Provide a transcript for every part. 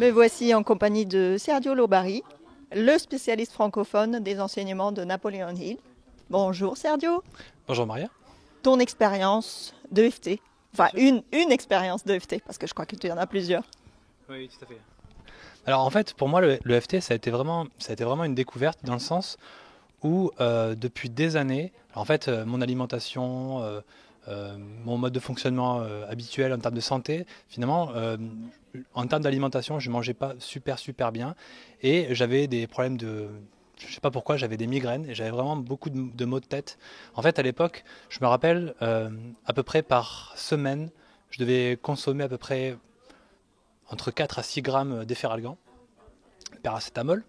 Me voici en compagnie de Sergio Lobari, le spécialiste francophone des enseignements de Napoleon Hill. Bonjour Sergio. Bonjour Maria. Ton expérience de FT, enfin une expérience de FT, parce que je crois que tu en as plusieurs. Oui, tout à fait. Alors en fait, pour moi, le FT, ça a été vraiment une découverte dans le sens où depuis des années, alors, en fait, mon alimentation, mon mode de fonctionnement habituel en termes de santé, finalement, en termes d'alimentation, je mangeais pas super bien et j'avais des problèmes de, je sais pas pourquoi, j'avais des migraines et j'avais vraiment beaucoup de maux de tête. En fait, à l'époque, je me rappelle, à peu près par semaine, je devais consommer à peu près entre 4 à 6 grammes d'efferalgan, paracétamol.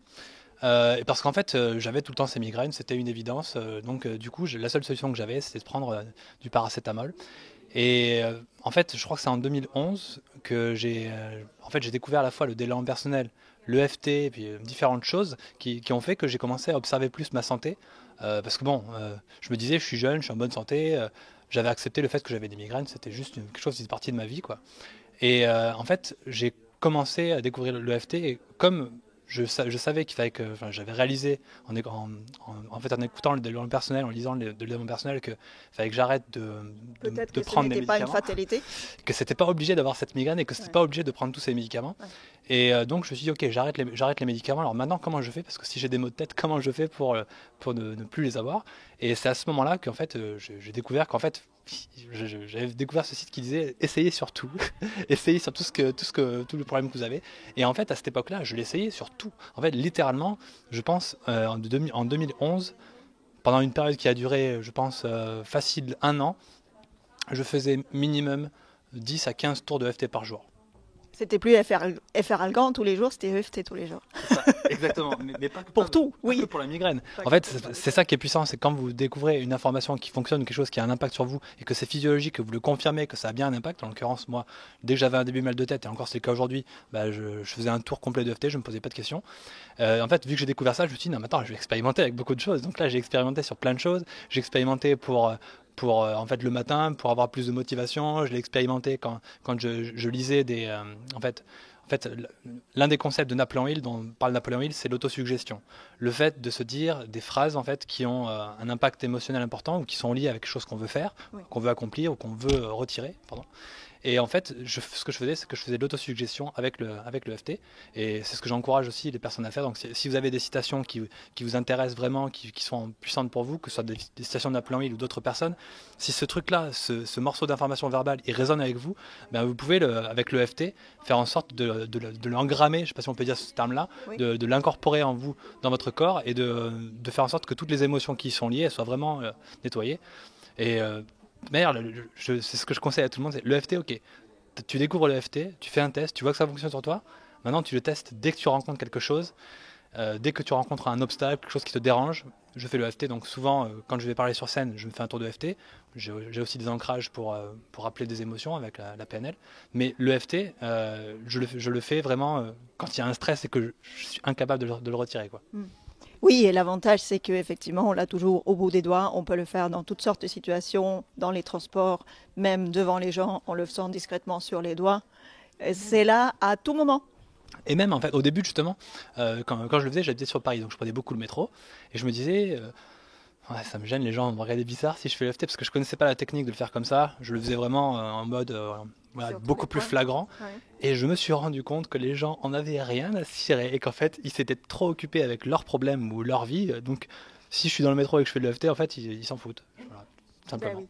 Et parce qu'en fait, j'avais tout le temps ces migraines, c'était une évidence. Donc, du coup, la seule solution que j'avais, c'était de prendre du paracétamol. Et en fait, je crois que c'est en 2011 que j'ai découvert à la fois le développement personnel, le FT, et puis différentes choses qui ont fait que j'ai commencé à observer plus ma santé. Parce que bon, je me disais, je suis jeune, je suis en bonne santé. J'avais accepté le fait que j'avais des migraines, c'était juste quelque chose qui faisait partie de ma vie, quoi. Et en fait, j'ai commencé à découvrir le FT et comme je savais qu'il fallait que, enfin, j'avais réalisé en fait, en écoutant le développement personnel, en lisant le développement personnel, qu'il fallait que j'arrête Peut-être de que ce prendre des n'était pas une médicaments, fatalité. que c'était pas obligé d'avoir cette migraine et que c'était Ouais, pas obligé de prendre tous ces médicaments. ouais. Et donc je me suis dit, ok, j'arrête les médicaments. Alors maintenant, comment je fais? Parce que si j'ai des maux de tête, comment je fais pour ne plus les avoir? Et c'est à ce moment-là qu'en fait, j'ai découvert qu'en fait, j'avais découvert ce site qui disait essayez sur tout, essayez sur tout le problème que vous avez. Et en fait, à cette époque-là, je l'essayais sur tout. En fait, littéralement, je pense en 2011, pendant une période qui a duré, je pense, facile un an, je faisais minimum 10 à 15 tours de FT par jour. C'était plus FR Algan tous les jours, c'était EFT tous les jours. C'est ça, exactement. Mais Pour tout, pas que oui. pour la migraine. Pas En que fait, pour ça. c'est ça qui est puissant, c'est quand vous découvrez une information qui fonctionne, quelque chose qui a un impact sur vous, et que c'est physiologique, que vous le confirmez, que ça a bien un impact. En l'occurrence, moi, dès que j'avais un début mal de tête, et encore c'est le cas aujourd'hui, bah, je faisais un tour complet de FT, je me posais pas de questions. En fait, vu que j'ai découvert ça, je me suis dit, non, mais attends, je vais expérimenter avec beaucoup de choses. Donc là, j'ai expérimenté sur plein de choses. J'ai expérimenté pour en fait le matin pour avoir plus de motivation. Je l'ai expérimenté quand je lisais en fait, l'un des concepts de Napoleon Hill dont parle Napoleon Hill, c'est l'autosuggestion. Le fait de se dire des phrases en fait qui ont un impact émotionnel important ou qui sont liées avec quelque chose qu'on veut faire, Oui. qu'on veut accomplir ou qu'on veut retirer. Pardon. Et en fait, ce que je faisais, c'est que je faisais de l'autosuggestion avec le FT. Et c'est ce que j'encourage aussi les personnes à faire. Donc si vous avez des citations qui vous intéressent vraiment, qui sont puissantes pour vous, que ce soit des citations de Napoléon Hill ou d'autres personnes, si ce truc-là, ce morceau d'information verbale, il résonne avec vous, ben vous pouvez, avec le FT, faire en sorte de l'engrammer, je ne sais pas si on peut dire ce terme-là, Oui. de l'incorporer en vous, dans votre corps, et de faire en sorte que toutes les émotions qui y sont liées, elles soient vraiment nettoyées. Et d'ailleurs, c'est ce que je conseille à tout le monde, c'est le FT, ok. Tu découvres le FT, tu fais un test, tu vois que ça fonctionne sur toi. Maintenant, tu le testes dès que tu rencontres quelque chose, dès que tu rencontres un obstacle, quelque chose qui te dérange. Je fais le FT, donc souvent, quand je vais parler sur scène, je me fais un tour de FT. J'ai aussi des ancrages pour rappeler des émotions avec la PNL. Mais le FT, je le fais vraiment quand il y a un stress et que je suis incapable de le retirer, quoi. Mm. Oui, et l'avantage, c'est qu'effectivement, on l'a toujours au bout des doigts. On peut le faire dans toutes sortes de situations, dans les transports, même devant les gens, en le faisant discrètement sur les doigts. C'est là à tout moment. Et même en fait, au début justement, quand je le faisais, j'habitais sur Paris, donc je prenais beaucoup le métro, et je me disais, ouais, ça me gêne, les gens vont me regarder bizarre si je fais le FT, parce que je connaissais pas la technique de le faire comme ça, je le faisais vraiment en mode voilà, Sur tous les beaucoup plus points. flagrant, Ouais. et je me suis rendu compte que les gens en avaient rien à cirer, et qu'en fait, ils s'étaient trop occupés avec leurs problèmes ou leur vie, donc si je suis dans le métro et que je fais le FT, en fait, ils s'en foutent, voilà, Ben simplement. oui.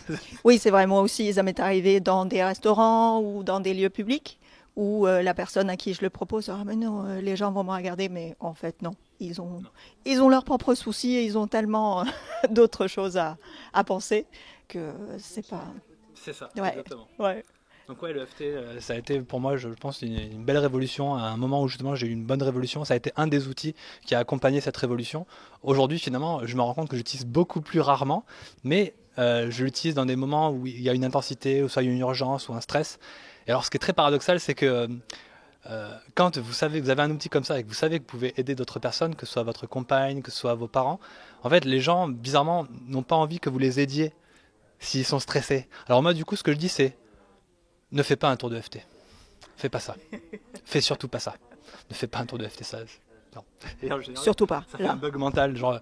Oui. Oui, c'est vrai, moi aussi, ça m'est arrivé dans des restaurants ou dans des lieux publics où la personne à qui je le propose, ah mais non, les gens vont me regarder, mais en fait non, Non. ils ont leurs propres soucis et ils ont tellement d'autres choses à penser que c'est pas... C'est ça, Ouais, exactement. ouais. Donc ouais, le FT, ça a été pour moi, je pense, une belle révolution, à un moment où justement j'ai eu une bonne révolution. Ça a été un des outils qui a accompagné cette révolution. Aujourd'hui, finalement, je me rends compte que j'utilise beaucoup plus rarement, mais je l'utilise dans des moments où il y a une intensité, ou soit il y a une urgence ou un stress. Et alors, ce qui est très paradoxal, c'est que quand vous savez que vous avez un outil comme ça et que vous savez que vous pouvez aider d'autres personnes, que ce soit votre compagne, que ce soit vos parents, en fait, les gens, bizarrement, n'ont pas envie que vous les aidiez s'ils sont stressés. Alors moi, du coup, ce que je dis, c'est ne fais pas un tour de FT. fais pas ça. Fais surtout pas ça. Ne fais pas un tour de FT16. Non. Et en général, Surtout pas. ça fait Là. un bug mental, genre...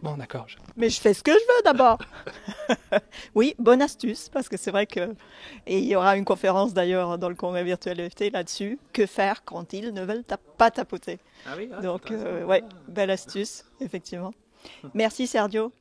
Bon, d'accord. Mais je fais ce que je veux d'abord. Oui, bonne astuce, parce que c'est vrai que... Et il y aura une conférence d'ailleurs dans le congrès virtuel EFT là-dessus. Que faire quand ils ne veulent pas tapoter. Ah oui, Donc, ouais, belle astuce, effectivement. Merci Sergio.